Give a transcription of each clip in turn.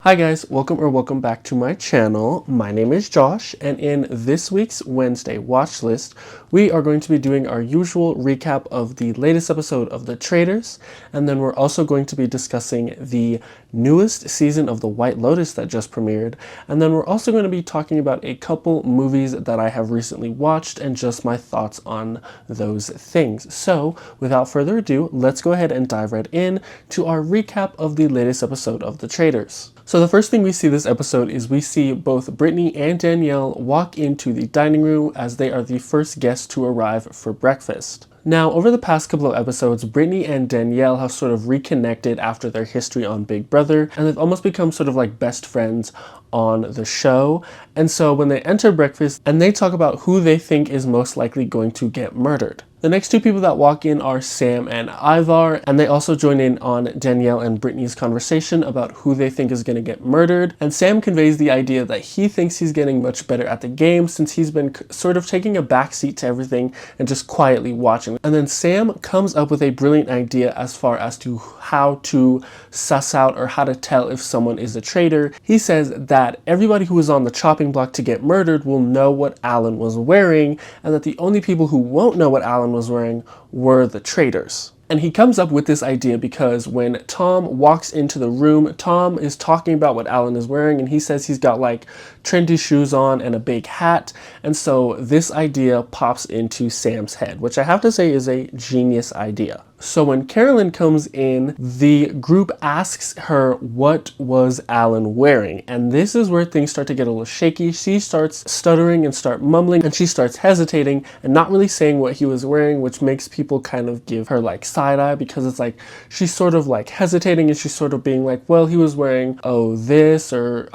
Hi guys, welcome back to my channel. My name is Josh, and in this week's Wednesday watch list, we are going to be doing our usual recap of the latest episode of the Traitors, and then we're also going to be discussing the newest season of the White Lotus that just premiered, and then we're also going to be talking about a couple movies that I have recently watched and just my thoughts on those things. So, without further ado, let's go ahead and dive right in to our recap of the latest episode of the Traitors. So the first thing we see this episode is we see both Brittany and Danielle walk into the dining room as they are the first guests to arrive for breakfast. Now, over the past couple of episodes, Brittany and Danielle have sort of reconnected after their history on Big Brother, and they've almost become sort of like best friends on the show. And so when they enter breakfast, and they talk about who they think is most likely going to get murdered. The next two people that walk in are Sam and Ivar, and they also join in on Danielle and Brittany's conversation about who they think is going to get murdered. And Sam conveys the idea that he thinks he's getting much better at the game since he's been sort of taking a backseat to everything and just quietly watching. And then Sam comes up with a brilliant idea as far as to how to suss out or how to tell if someone is a traitor. He says that everybody who is on the chopping block to get murdered will know what Alan was wearing, and that the only people who won't know what Alan was wearing were the traitors. And he comes up with this idea because when Tom walks into the room, Tom is talking about what Alan is wearing, and he says he's got like trendy shoes on and a big hat. And so this idea pops into Sam's head, which I have to say is a genius idea. So when Carolyn comes in, the group asks her what was Alan wearing, and this is where things start to get a little shaky. She starts stuttering and start mumbling, and she starts hesitating and not really saying what he was wearing, which makes people kind of give her like side eye, because it's like she's sort of like hesitating and she's sort of being like, well, he was wearing this, or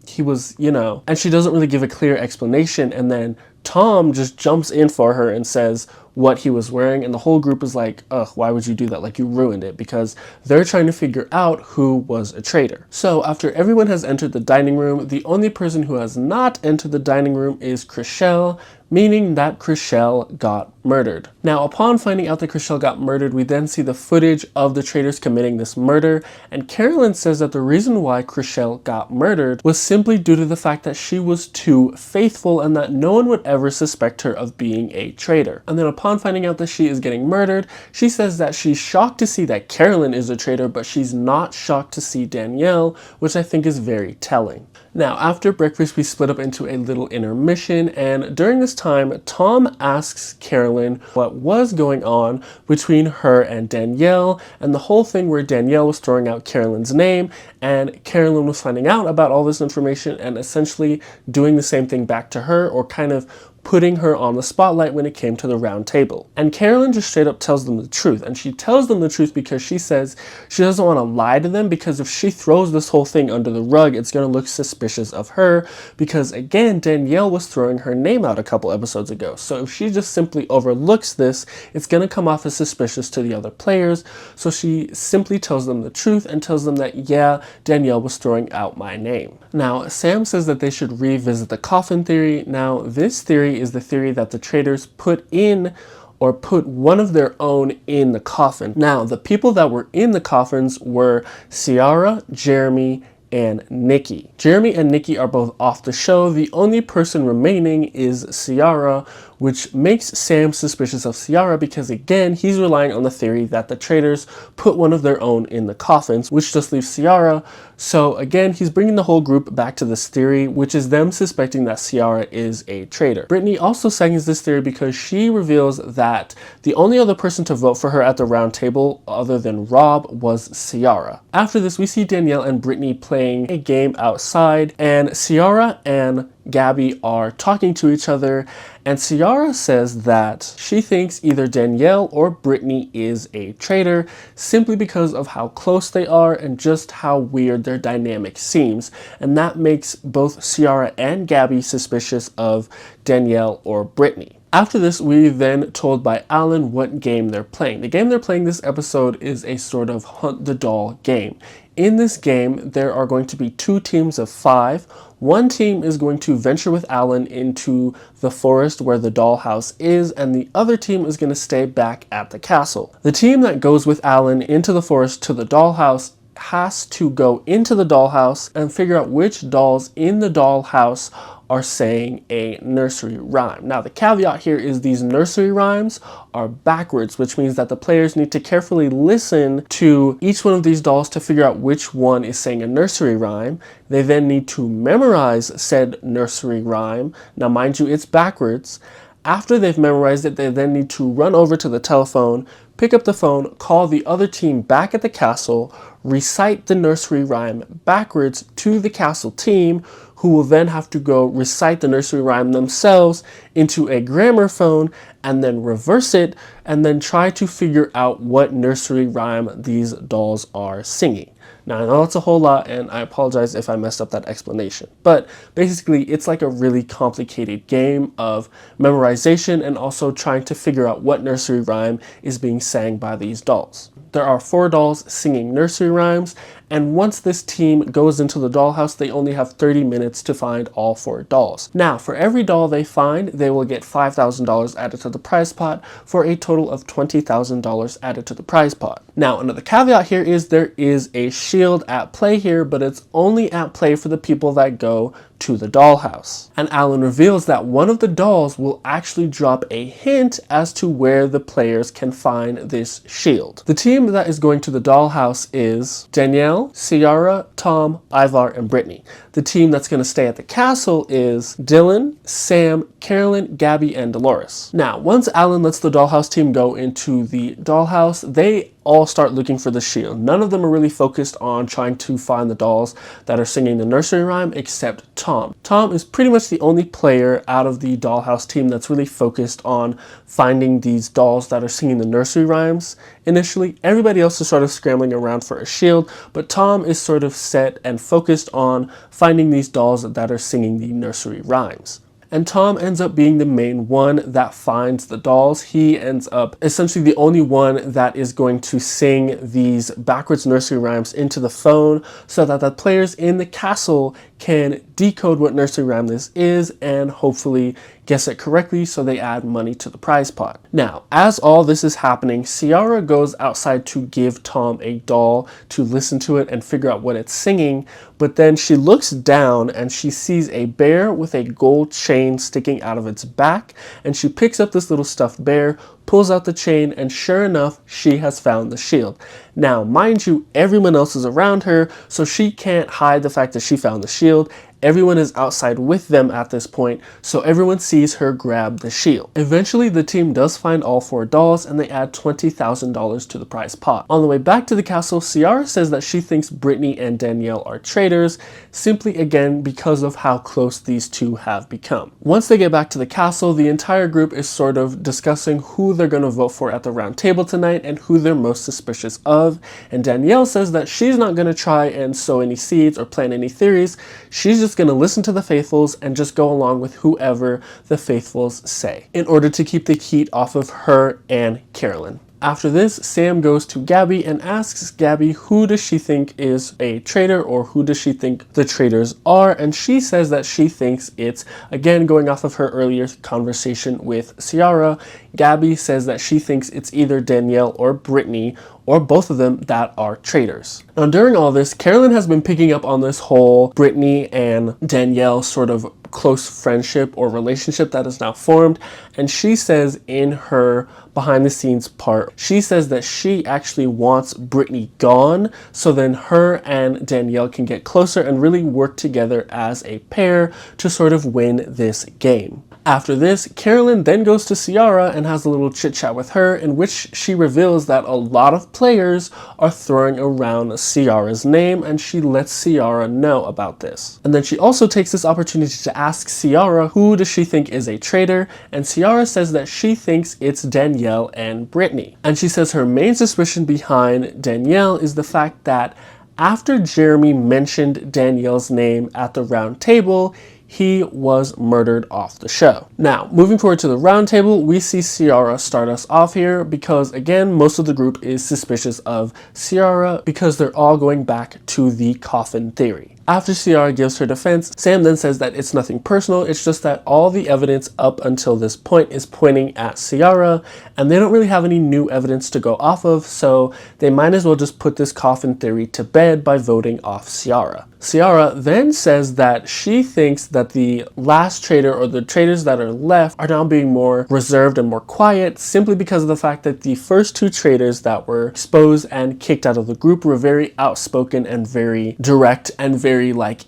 he was, and she doesn't really give a clear explanation. And then Tom just jumps in for her and says what he was wearing, and the whole group is like, ugh, why would you do that? Like, you ruined it, because they're trying to figure out who was a traitor. So after everyone has entered the dining room, the only person who has not entered the dining room is Chrishell, meaning that Chrishell got murdered. Now, upon finding out that Chrishell got murdered, we then see the footage of the traitors committing this murder, and Carolyn says that the reason why Chrishell got murdered was simply due to the fact that she was too faithful and that no one would ever suspect her of being a traitor. And then upon finding out that she is getting murdered, she says that she's shocked to see that Carolyn is a traitor, but she's not shocked to see Danielle, which I think is very telling. Now, after breakfast, we split up into a little intermission, and during this time, Tom asks Carolyn what was going on between her and Danielle, and the whole thing where Danielle was throwing out Carolyn's name, and Carolyn was finding out about all this information and essentially doing the same thing back to her, or kind of putting her on the spotlight when it came to the round table. And Carolyn just straight up tells them the truth. And she tells them the truth because she says she doesn't want to lie to them, because if she throws this whole thing under the rug, it's going to look suspicious of her, because again, Danielle was throwing her name out a couple episodes ago. So if she just simply overlooks this, it's going to come off as suspicious to the other players. So she simply tells them the truth and tells them that, yeah, Danielle was throwing out my name. Now, Sam says that they should revisit the coffin theory. Now, this theory is the theory that the traitors put one of their own in the coffin. Now, the people that were in the coffins were Ciara, Jeremy, and Nikki. Jeremy and Nikki are both off the show. The only person remaining is Ciara, which makes Sam suspicious of Ciara because, again, he's relying on the theory that the traitors put one of their own in the coffins, which just leaves Ciara. So again, he's bringing the whole group back to this theory, which is them suspecting that Ciara is a traitor. Brittany also seconds this theory because she reveals that the only other person to vote for her at the round table other than Rob was Ciara. After this, we see Danielle and Brittany playing a game outside, and Ciara and Gabby are talking to each other, and Ciara says that she thinks either Danielle or Brittany is a traitor simply because of how close they are and just how weird their dynamic seems, and that makes both Ciara and Gabby suspicious of Danielle or Brittany. After this, we're then told by Alan what game they're playing. The game they're playing this episode is a sort of hunt the doll game. In this game, there are going to be 2 teams of 5. One team is going to venture with Alan into the forest where the dollhouse is, and the other team is going to stay back at the castle. The team that goes with Alan into the forest to the dollhouse has to go into the dollhouse and figure out which dolls in the dollhouse are saying a nursery rhyme. Now, the caveat here is these nursery rhymes are backwards, which means that the players need to carefully listen to each one of these dolls to figure out which one is saying a nursery rhyme. They then need to memorize said nursery rhyme. Now, mind you, it's backwards. After they've memorized it, they then need to run over to the telephone, pick up the phone, call the other team back at the castle, recite the nursery rhyme backwards to the castle team, who will then have to go recite the nursery rhyme themselves into a gramophone and then reverse it and then try to figure out what nursery rhyme these dolls are singing. Now, I know it's a whole lot, and I apologize if I messed up that explanation, but basically it's like a really complicated game of memorization and also trying to figure out what nursery rhyme is being sang by these dolls. There are 4 dolls singing nursery rhymes, and once this team goes into the dollhouse, they only have 30 minutes to find all 4 dolls. Now, for every doll they find, they will get $5,000 added to the prize pot for a total of $20,000 added to the prize pot. Now, another caveat here is there is a shield at play here, but it's only at play for the people that go to the dollhouse. And Alan reveals that one of the dolls will actually drop a hint as to where the players can find this shield. The team that is going to the dollhouse is Danielle, Ciara, Tom, Ivar, and Brittany. The team that's going to stay at the castle is Dylan, Sam, Carolyn, Gabby, and Dolores. Now, once Alan lets the dollhouse team go into the dollhouse, they all start looking for the shield. None of them are really focused on trying to find the dolls that are singing the nursery rhyme except Tom. Tom is pretty much the only player out of the dollhouse team that's really focused on finding these dolls that are singing the nursery rhymes initially. Everybody else is sort of scrambling around for a shield, but Tom is sort of set and focused on finding these dolls that are singing the nursery rhymes. And Tom ends up being the main one that finds the dolls. He ends up essentially the only one that is going to sing these backwards nursery rhymes into the phone so that the players in the castle can decode what nursery rhyme this is and hopefully guess it correctly so they add money to the prize pot. Now, as all this is happening, Ciara goes outside to give Tom a doll to listen to it and figure out what it's singing, but then she looks down and she sees a bear with a gold chain sticking out of its back, and she picks up this little stuffed bear, pulls out the chain, and sure enough, she has found the shield. Now, mind you, everyone else is around her, so she can't hide the fact that she found the shield. Everyone is outside with them at this point, so everyone sees her grab the shield. Eventually, the team does find all 4 dolls, and they add $20,000 to the prize pot. On the way back to the castle, Ciara says that she thinks Brittany and Danielle are traitors, simply again because of how close these two have become. Once they get back to the castle, the entire group is sort of discussing who they're going to vote for at the round table tonight and who they're most suspicious of, and Danielle says that she's not going to try and sow any seeds or plant any theories. She's just going to listen to the faithfuls and just go along with whoever the faithfuls say in order to keep the heat off of her and Carolyn. After this, Sam goes to Gabby and asks Gabby who does she think is a traitor or who does she think the traitors are, and she says that she thinks it's, again going off of her earlier conversation with Ciara, Gabby says that she thinks it's either Danielle or Brittany or both of them that are traitors. Now, during all this, Carolyn has been picking up on this whole Brittany and Danielle sort of close friendship or relationship that is now formed, and she says in her behind the scenes part, she says that she actually wants Brittany gone so then her and Danielle can get closer and really work together as a pair to sort of win this game. After this, Carolyn then goes to Ciara and has a little chit chat with her, in which she reveals that a lot of players are throwing around Ciara's name, and she lets Ciara know about this. And then she also takes this opportunity to ask Ciara who does she think is a traitor, and Ciara says that she thinks it's Danielle and Brittany. And she says her main suspicion behind Danielle is the fact that after Jeremy mentioned Danielle's name at the round table, he was murdered off the show. Now, moving forward to the round table, we see Ciara start us off here because, again, most of the group is suspicious of Ciara because they're all going back to the coffin theory. After Ciara gives her defense, Sam then says that it's nothing personal, it's just that all the evidence up until this point is pointing at Ciara, and they don't really have any new evidence to go off of, so they might as well just put this coffin theory to bed by voting off Ciara. Ciara then says that she thinks that the last traitor, or the traitors that are left, are now being more reserved and more quiet simply because of the fact that the first two traitors that were exposed and kicked out of the group were very outspoken and very direct and very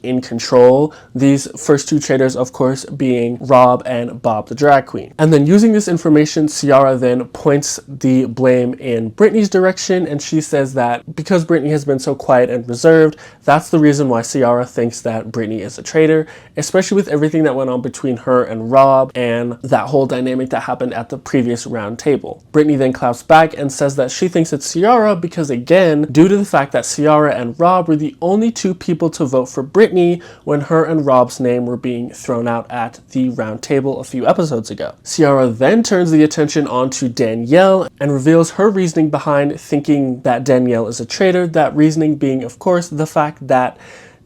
in control. These first two traitors, of course, being Rob and Bob the drag queen. And then using this information, Ciara then points the blame in Brittany's direction, and she says that because Brittany has been so quiet and reserved, that's the reason why Ciara thinks that Brittany is a traitor, especially with everything that went on between her and Rob and that whole dynamic that happened at the previous round table. Brittany then claps back and says that she thinks it's Ciara because, again, due to the fact that Ciara and Rob were the only two people to vote for Brittany when her and Rob's name were being thrown out at the round table a few episodes ago. Ciara then turns the attention onto Danielle and reveals her reasoning behind thinking that Danielle is a traitor, that reasoning being, of course, the fact that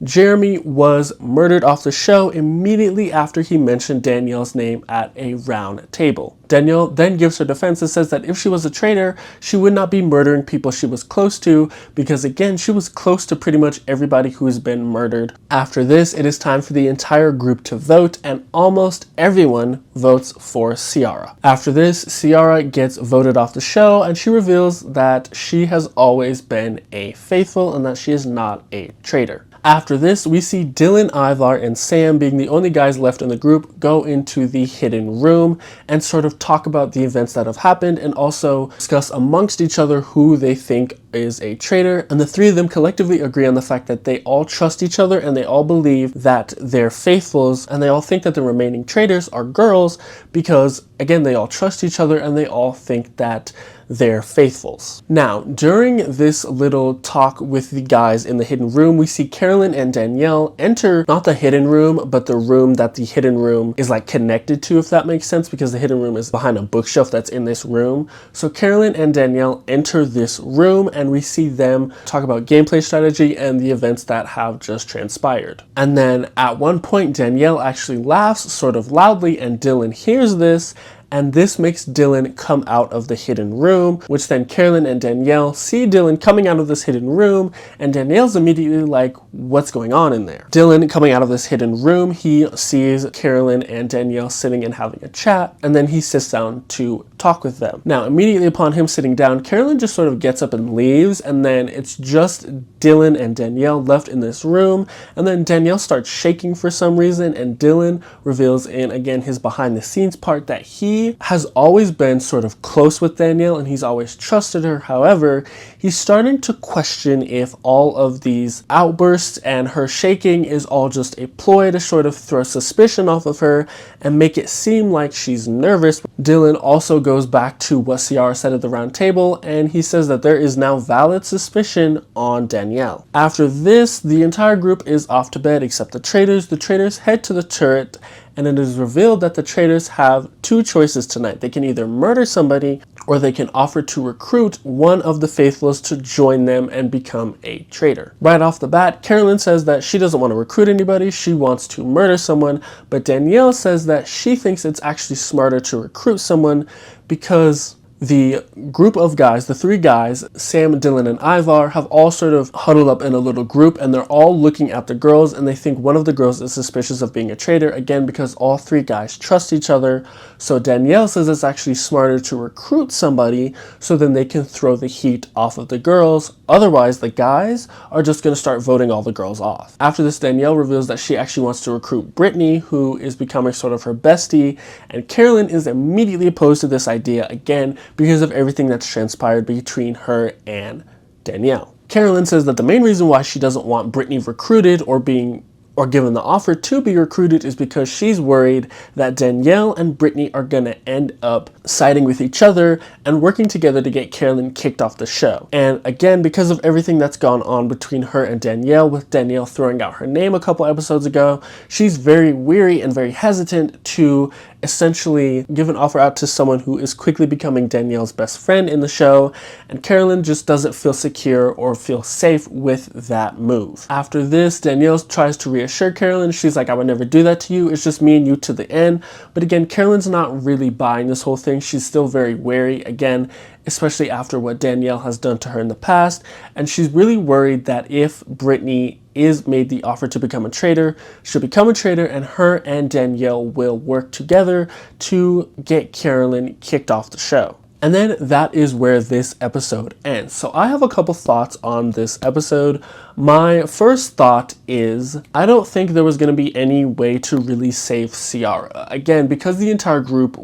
Jeremy was murdered off the show immediately after he mentioned Danielle's name at a round table. Danielle then gives her defense and says that if she was a traitor, she would not be murdering people she was close to because, again, she was close to pretty much everybody who has been murdered. After this, it is time for the entire group to vote, and almost everyone votes for Ciara. After this, Ciara gets voted off the show, and she reveals that she has always been a faithful and that she is not a traitor. After this, we see Dylan, Ivar, and Sam, being the only guys left in the group, go into the hidden room and sort of talk about the events that have happened and also discuss amongst each other who they think is a traitor. And the three of them collectively agree on the fact that they all trust each other and they all believe that they're faithfuls, and they all think that the remaining traitors are girls because, again, they all trust each other and they all think that they're faithfuls. Now, during this little talk with the guys in the hidden room, we see Carolyn and Danielle enter not the hidden room, but the room that the hidden room is connected to, if that makes sense, because the hidden room is behind a bookshelf that's in this room. So Carolyn and Danielle enter this room and we see them talk about gameplay strategy and the events that have just transpired. And then at one point, Danielle actually laughs sort of loudly and Dylan hears this, and this makes Dylan come out of the hidden room, which then Carolyn and Danielle see Dylan coming out of this hidden room, and Danielle's immediately like, what's going on in there? Dylan coming out of this hidden room, he sees Carolyn and Danielle sitting and having a chat, and then he sits down to talk with them. Now, immediately upon him sitting down, Carolyn just sort of gets up and leaves, and then it's just Dylan and Danielle left in this room, and then Danielle starts shaking for some reason, and Dylan reveals in, again, his behind the scenes part that he has always been sort of close with Danielle and he's always trusted her. However, he's starting to question if all of these outbursts and her shaking is all just a ploy to sort of throw suspicion off of her and make it seem like she's nervous. Dylan also goes back to what Ciara said at the round table, and he says that there is now valid suspicion on Danielle. After this, the entire group is off to bed except the traitors. The traitors head to the turret, and it is revealed that the traitors have two choices tonight. They can either murder somebody or they can offer to recruit one of the faithfuls to join them and become a traitor. Right off the bat, Carolyn says that she doesn't want to recruit anybody, she wants to murder someone, but Danielle says that she thinks it's actually smarter to recruit someone because the group of guys, the three guys, Sam, Dylan, and Ivar, have all sort of huddled up in a little group, and they're all looking at the girls, and they think one of the girls is suspicious of being a traitor, again, because all three guys trust each other. So Danielle says it's actually smarter to recruit somebody so then they can throw the heat off of the girls. Otherwise, the guys are just going to start voting all the girls off. After this, Danielle reveals that she actually wants to recruit Brittany, who is becoming sort of her bestie, and Carolyn is immediately opposed to this idea, again, because of everything that's transpired between her and Danielle. Carolyn says that the main reason why she doesn't want Brittany recruited or given the offer to be recruited is because she's worried that Danielle and Brittany are gonna end up siding with each other and working together to get Carolyn kicked off the show. And again, because of everything that's gone on between her and Danielle, with Danielle throwing out her name a couple episodes ago, she's very weary and very hesitant to essentially give an offer out to someone who is quickly becoming Danielle's best friend in the show, and Carolyn just doesn't feel secure or feel safe with that move. After this, Danielle tries to reassure Carolyn. She's like, I would never do that to you. It's just me and you to the end. But again, Carolyn's not really buying this whole thing. She's still very wary, again, especially after what Danielle has done to her in the past. And she's really worried that if Brittany is made the offer to become a traitor, she'll become a traitor, and her and Danielle will work together to get Carolyn kicked off the show. And then that is where this episode ends. So I have a couple thoughts on this episode. My first thought is, I don't think there was going to be any way to really save Ciara. Again, because the entire group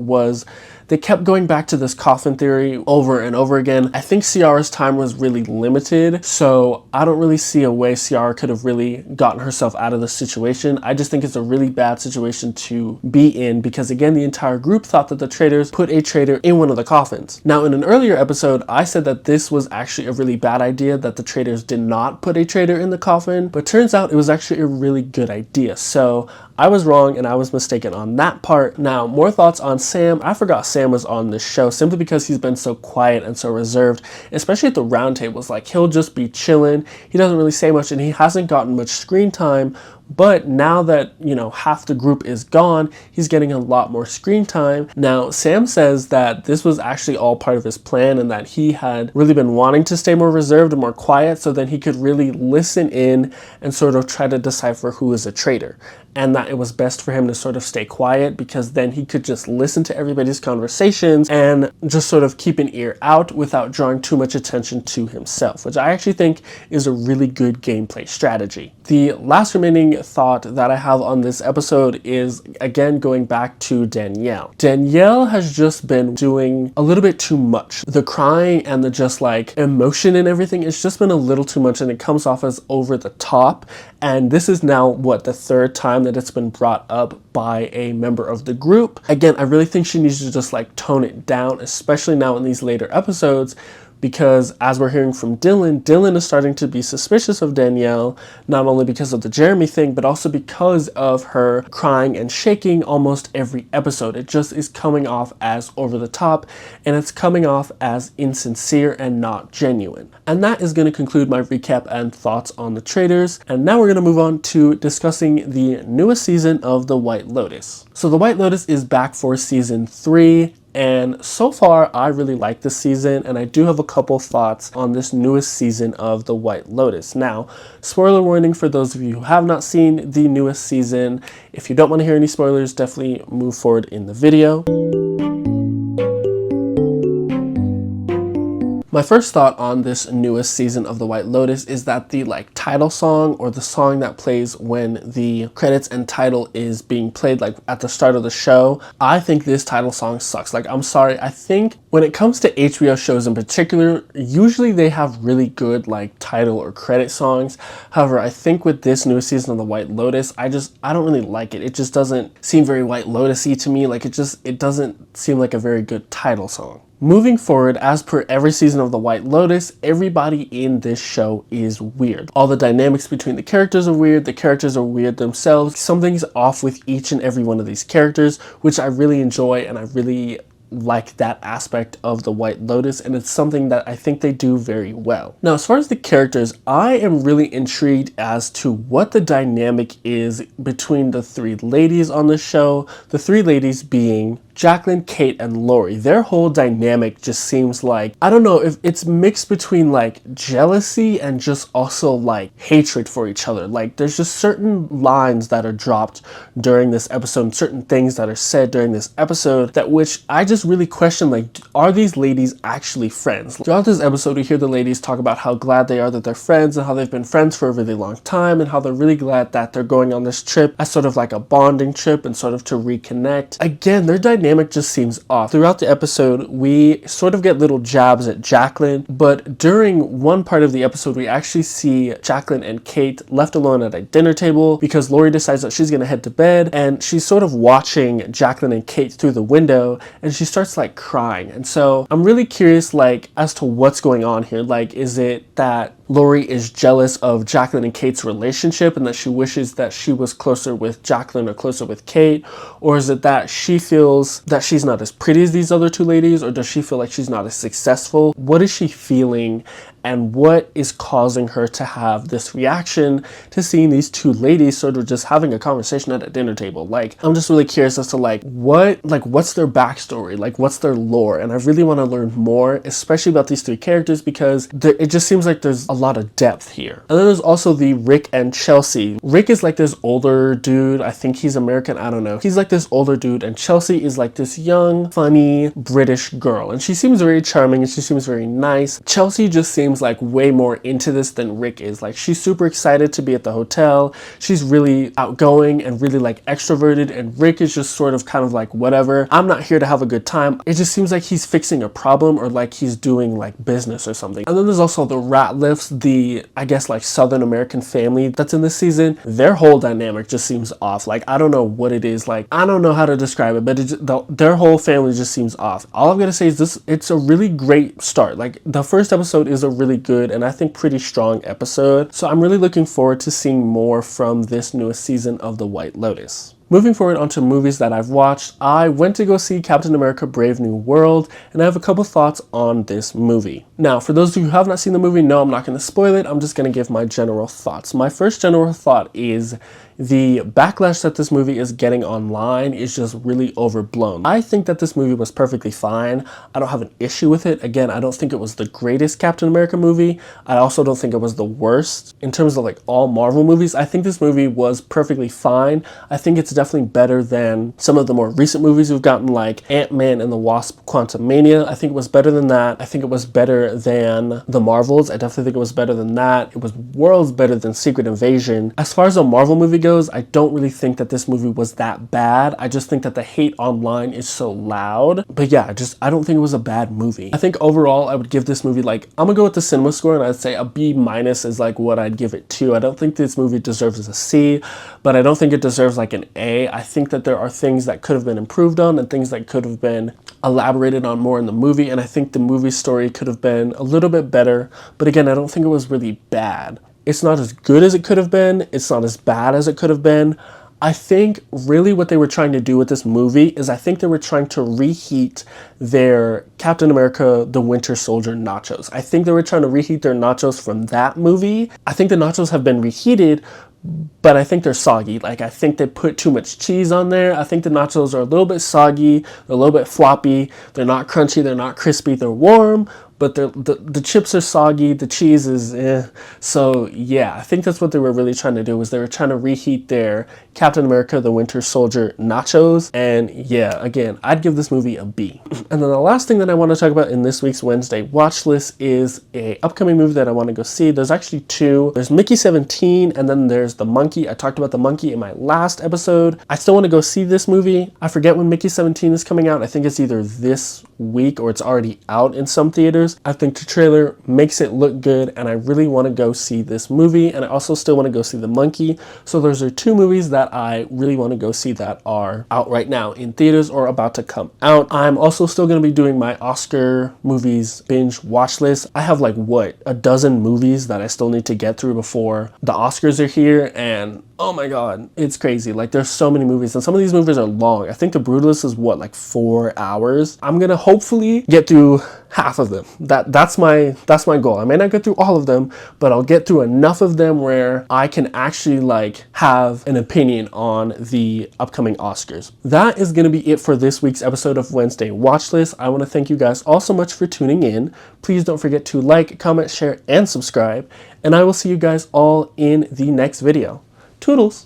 they kept going back to this coffin theory over and over again. I think Ciara's time was really limited, so I don't really see a way Ciara could have really gotten herself out of the situation. I just think it's a really bad situation to be in because, again, the entire group thought that the traitors put a traitor in one of the coffins. Now, in an earlier episode, I said that this was actually a really bad idea, that the traitors did not put a traitor in the coffin, but turns out it was actually a really good idea. So I was wrong and I was mistaken on that part. Now, more thoughts on Sam. I forgot Sam was on this show simply because he's been so quiet and so reserved, especially at the round tables. Like, he'll just be chilling. He doesn't really say much and he hasn't gotten much screen time. But now that, half the group is gone, he's getting a lot more screen time. Now, Sam says that this was actually all part of his plan and that he had really been wanting to stay more reserved and more quiet so then he could really listen in and sort of try to decipher who is a traitor. And that it was best for him to sort of stay quiet because then he could just listen to everybody's conversations and just sort of keep an ear out without drawing too much attention to himself, which I actually think is a really good gameplay strategy. The last remaining thought that I have on this episode is, again, going back to Danielle. Danielle has just been doing a little bit too much. The crying and the just like emotion and everything, it's just been a little too much and it comes off as over the top. And this is now, the third time that it's been brought up by a member of the group. Again, I really think she needs to just like tone it down, especially now in these later episodes, because as we're hearing from Dylan is starting to be suspicious of Danielle, not only because of the Jeremy thing, but also because of her crying and shaking almost every episode. It just is coming off as over the top, and it's coming off as insincere and not genuine. And that is going to conclude my recap and thoughts on the Traitors. And now we're going to move on to discussing the newest season of The White Lotus. So The White Lotus is back for season 3. And so far, I really like this season, and I do have a couple thoughts on this newest season of The White Lotus. Now, spoiler warning for those of you who have not seen the newest season. If you don't want to hear any spoilers, definitely move forward in the video. My first thought on this newest season of The White Lotus is that the title song, or the song that plays when the credits and title is being played at the start of the show, I think this title song sucks. I'm sorry, I think when it comes to HBO shows in particular, usually they have really good title or credit songs. However, I think with this newest season of The White Lotus, I don't really like it. It just doesn't seem very White Lotus-y to me. It doesn't seem like a very good title song. Moving forward, as per every season of The White Lotus, everybody in this show is weird. All the dynamics between the characters are weird, the characters are weird themselves. Something's off with each and every one of these characters, which I really enjoy, and I really like that aspect of The White Lotus, and it's something that I think they do very well. Now, as far as the characters, I am really intrigued as to what the dynamic is between the three ladies on the show, the three ladies being Jacqueline, Kate, and Lori. Their whole dynamic just seems I don't know if it's mixed between jealousy and just also hatred for each other. There's just certain lines that are dropped during this episode and certain things that are said during this episode that which I just really question, are these ladies actually friends? Throughout this episode, we hear the ladies talk about how glad they are that they're friends and how they've been friends for a really long time and how they're really glad that they're going on this trip as sort of a bonding trip and sort of to reconnect. Again, their dynamic just seems off. Throughout the episode, we sort of get little jabs at Jacqueline, but during one part of the episode, we actually see Jacqueline and Kate left alone at a dinner table because Lori decides that she's going to head to bed, and she's sort of watching Jacqueline and Kate through the window, and she starts crying. And so I'm really curious as to what's going on here. Is it that Lori is jealous of Jacqueline and Kate's relationship and that she wishes that she was closer with Jacqueline or closer with Kate? Or is it that she feels that she's not as pretty as these other two ladies? Or does she feel like she's not as successful? What is she feeling? And what is causing her to have this reaction to seeing these two ladies sort of just having a conversation at a dinner table? Like, I'm just really curious as to what's their backstory? Like, what's their lore? And I really want to learn more, especially about these three characters, because it just seems like there's a lot of depth here. And then there's also the Rick and Chelsea. Rick is like this older dude. I think he's American. I don't know. He's like this older dude, and Chelsea is like this young, funny British girl. And she seems very charming and she seems very nice. Chelsea just seems like way more into this than Rick is. Like, she's super excited to be at the hotel. She's really outgoing and really like extroverted, and Rick is just sort of kind of like, whatever, I'm not here to have a good time. It just seems like he's fixing a problem or like he's doing like business or something. And then there's also the Ratliffs, the, I guess, like Southern American family that's in this season. Their whole dynamic just seems off. Like, I don't know what it is. Like, I don't know how to describe it, but their whole family just seems off. All I'm gonna say is this, it's a really great start. Like, the first episode is a really good and I think pretty strong episode. So I'm really looking forward to seeing more from this newest season of The White Lotus. Moving forward onto movies that I've watched, I went to go see Captain America Brave New World, and I have a couple thoughts on this movie. Now, for those of you who have not seen the movie, no, I'm not going to spoil it. I'm just going to give my general thoughts. My first general thought is the backlash that this movie is getting online is just really overblown. I think that this movie was perfectly fine. I don't have an issue with it. Again, I don't think it was the greatest Captain America movie. I also don't think it was the worst. In terms of like all Marvel movies, I think this movie was perfectly fine. I think it's definitely better than some of the more recent movies we've gotten, like Ant-Man and the Wasp: Quantumania. I think it was better than that. I think it was better than the Marvels. I definitely think it was better than that. It was worlds better than Secret Invasion. As far as a Marvel movie goes, I don't really think that this movie was that bad. I just think that the hate online is so loud. But yeah, I don't think it was a bad movie. I think overall I would give this movie, like, I'm gonna go with the cinema score and I'd say a B- is like what I'd give it to. I don't think this movie deserves a C, but I don't think it deserves like an A. I think that there are things that could have been improved on and things that could have been elaborated on more in the movie, and I think the movie story could have been a little bit better. But again, I don't think it was really bad. It's not as good as it could have been. It's not as bad as it could have been. I think really what they were trying to do with this movie is I think they were trying to reheat their Captain America the Winter Soldier nachos. I think they were trying to reheat their nachos from that movie. I think the nachos have been reheated, but I think they're soggy. Like, I think they put too much cheese on there. I think the nachos are a little bit soggy, they're a little bit floppy, they're not crunchy, they're not crispy, they're warm, but the chips are soggy, the cheese is eh. So yeah, I think that's what they were really trying to do, was they were trying to reheat their Captain America the Winter Soldier nachos. And yeah, again, I'd give this movie a B. And then the last thing that I want to talk about in this week's Wednesday watch list is a upcoming movie that I want to go see. There's actually two. There's Mickey 17 and then there's The Monkey. I talked about The Monkey in my last episode. I still want to go see this movie. I forget when Mickey 17 is coming out. I think it's either this week or it's already out in some theaters. I think the trailer makes it look good and I really want to go see this movie, and I also still want to go see The Monkey. So those are two movies that I really want to go see that are out right now in theaters or about to come out. I'm also still going to be doing my Oscar movies binge watch list. I have like, what, a dozen movies that I still need to get through before the Oscars are here, and oh my god, it's crazy. Like, there's so many movies and some of these movies are long. I think The Brutalist is what, like 4 hours. I'm gonna hopefully get through half of them. That's my goal. I may not get through all of them, but I'll get through enough of them where I can actually like have an opinion on the upcoming Oscars. That is going to be it for this week's episode of Wednesday Watchlist. I want to thank you guys all so much for tuning in. Please don't forget to like, comment, share, and subscribe, and I will see you guys all in the next video. Toodles!